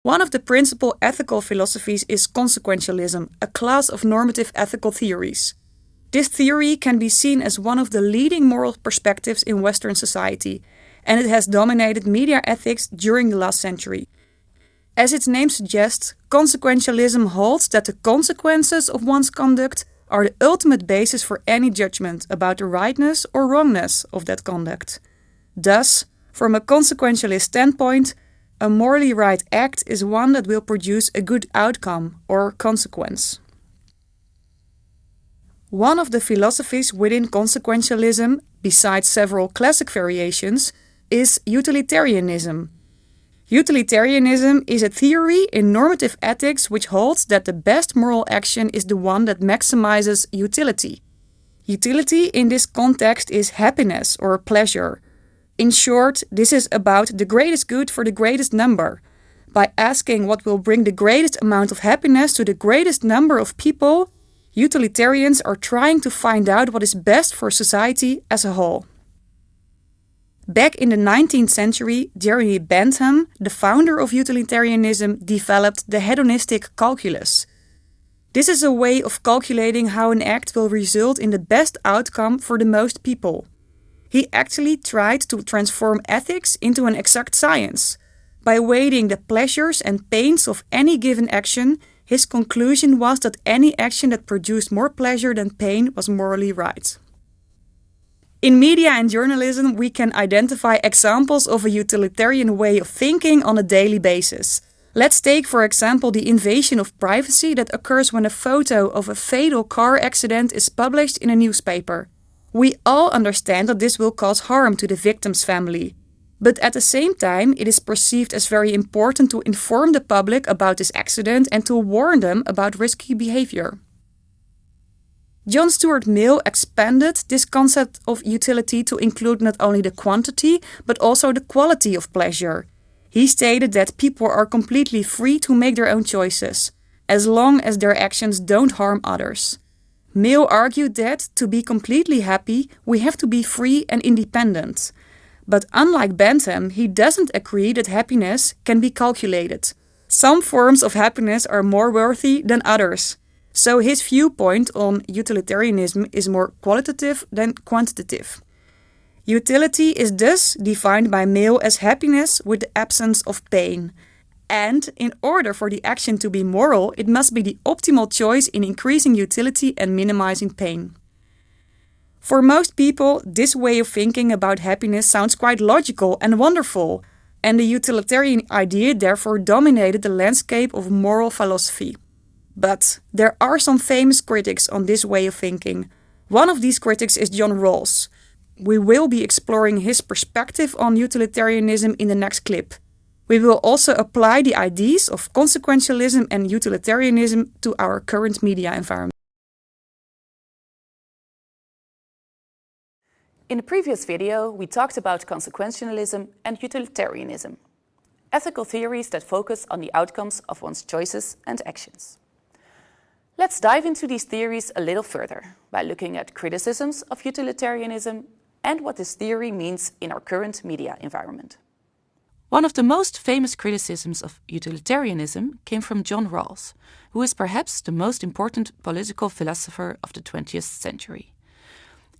One of the principal ethical philosophies is consequentialism, a class of normative ethical theories. This theory can be seen as one of the leading moral perspectives in Western society, and it has dominated media ethics during the last century. As its name suggests, consequentialism holds that the consequences of one's conduct are the ultimate basis for any judgment about the rightness or wrongness of that conduct. Thus, from a consequentialist standpoint, a morally right act is one that will produce a good outcome or consequence. One of the philosophies within consequentialism, besides several classic variations, is utilitarianism. Utilitarianism is a theory in normative ethics which holds that the best moral action is the one that maximizes utility. Utility in this context is happiness or pleasure. In short, this is about the greatest good for the greatest number. By asking what will bring the greatest amount of happiness to the greatest number of people, utilitarians are trying to find out what is best for society as a whole. Back in the 19th century, Jeremy Bentham, the founder of utilitarianism, developed the hedonistic calculus. This is a way of calculating how an act will result in the best outcome for the most people. He actually tried to transform ethics into an exact science. By weighing the pleasures and pains of any given action, his conclusion was that any action that produced more pleasure than pain was morally right. In media and journalism, we can identify examples of a utilitarian way of thinking on a daily basis. Let's take, for example, the invasion of privacy that occurs when a photo of a fatal car accident is published in a newspaper. We all understand that this will cause harm to the victim's family. But at the same time, it is perceived as very important to inform the public about this accident and to warn them about risky behavior. John Stuart Mill expanded this concept of utility to include not only the quantity, but also the quality of pleasure. He stated that people are completely free to make their own choices, as long as their actions don't harm others. Mill argued that, to be completely happy, we have to be free and independent. But unlike Bentham, he doesn't agree that happiness can be calculated. Some forms of happiness are more worthy than others. So his viewpoint on utilitarianism is more qualitative than quantitative. Utility is thus defined by Mill as happiness with the absence of pain. And in order for the action to be moral, it must be the optimal choice in increasing utility and minimizing pain. For most people, this way of thinking about happiness sounds quite logical and wonderful, and the utilitarian idea therefore dominated the landscape of moral philosophy. But there are some famous critics on this way of thinking. One of these critics is John Rawls. We will be exploring his perspective on utilitarianism in the next clip. We will also apply the ideas of consequentialism and utilitarianism to our current media environment. In the previous video, we talked about consequentialism and utilitarianism, ethical theories that focus on the outcomes of one's choices and actions. Let's dive into these theories a little further by looking at criticisms of utilitarianism and what this theory means in our current media environment. One of the most famous criticisms of utilitarianism came from John Rawls, who is perhaps the most important political philosopher of the 20th century.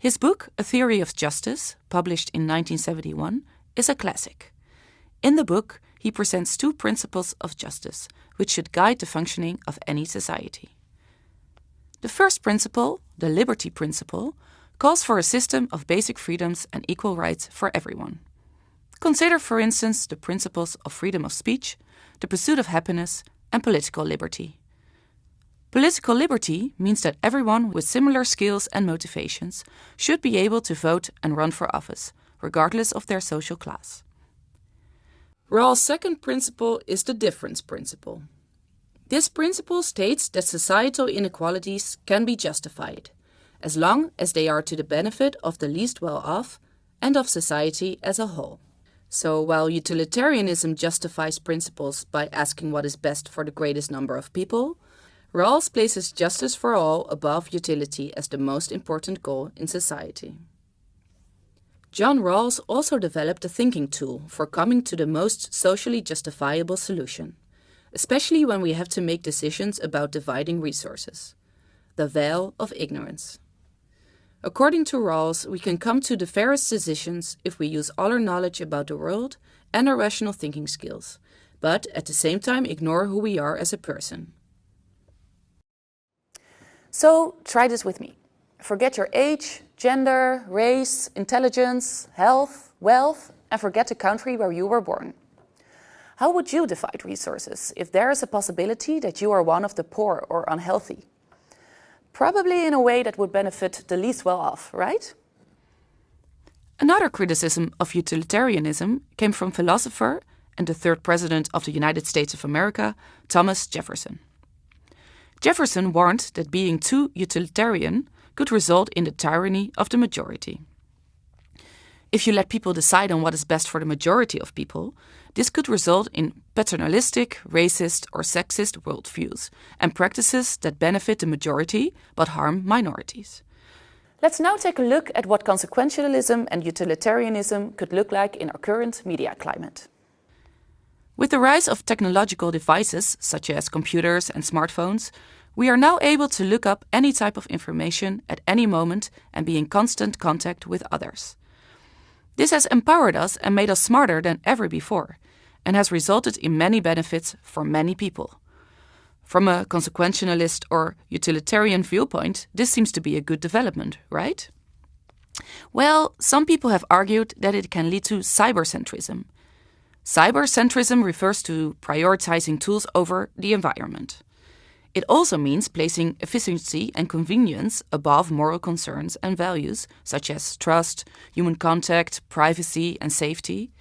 His book, A Theory of Justice, published in 1971, is a classic. In the book, he presents two principles of justice, which should guide the functioning of any society. The first principle, the liberty principle, calls for a system of basic freedoms and equal rights for everyone. Consider, for instance, the principles of freedom of speech, the pursuit of happiness, and political liberty. Political liberty means that everyone with similar skills and motivations should be able to vote and run for office, regardless of their social class. Rawls' second principle is the difference principle. This principle states that societal inequalities can be justified, as long as they are to the benefit of the least well-off and of society as a whole. So while utilitarianism justifies principles by asking what is best for the greatest number of people, Rawls places justice for all above utility as the most important goal in society. John Rawls also developed a thinking tool for coming to the most socially justifiable solution, especially when we have to make decisions about dividing resources. The veil of ignorance. According to Rawls, we can come to the fairest decisions if we use all our knowledge about the world and our rational thinking skills, but at the same time ignore who we are as a person. So try this with me. Forget your age, gender, race, intelligence, health, wealth, and forget the country where you were born. How would you divide resources if there is a possibility that you are one of the poor or unhealthy? Probably in a way that would benefit the least well off, right? Another criticism of utilitarianism came from philosopher and the third president of the United States of America, Thomas Jefferson. Jefferson warned that being too utilitarian could result in the tyranny of the majority. If you let people decide on what is best for the majority of people, this could result in paternalistic, racist, or sexist worldviews and practices that benefit the majority but harm minorities. Let's now take a look at what consequentialism and utilitarianism could look like in our current media climate. With the rise of technological devices, such as computers and smartphones, we are now able to look up any type of information at any moment and be in constant contact with others. This has empowered us and made us smarter than ever before, and has resulted in many benefits for many people. From a consequentialist or utilitarian viewpoint, this seems to be a good development, right? Well, some people have argued that it can lead to cybercentrism. Cybercentrism refers to prioritizing tools over the environment. It also means placing efficiency and convenience above moral concerns and values, such as trust, human contact, privacy, and safety.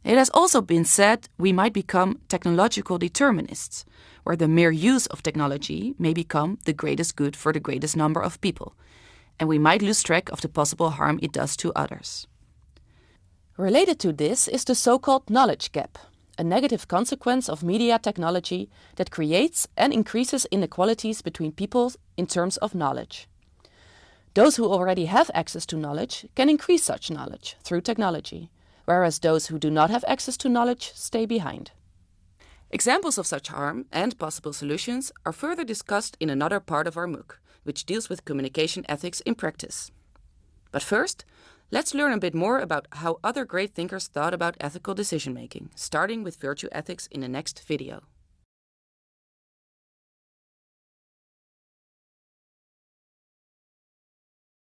It has also been said we might become technological determinists, where the mere use of technology may become the greatest good for the greatest number of people, and we might lose track of the possible harm it does to others. Related to this is the so-called knowledge gap, a negative consequence of media technology that creates and increases inequalities between people in terms of knowledge. Those who already have access to knowledge can increase such knowledge through technology, whereas those who do not have access to knowledge stay behind. Examples of such harm and possible solutions are further discussed in another part of our MOOC, which deals with communication ethics in practice. But first, let's learn a bit more about how other great thinkers thought about ethical decision-making, starting with virtue ethics in the next video.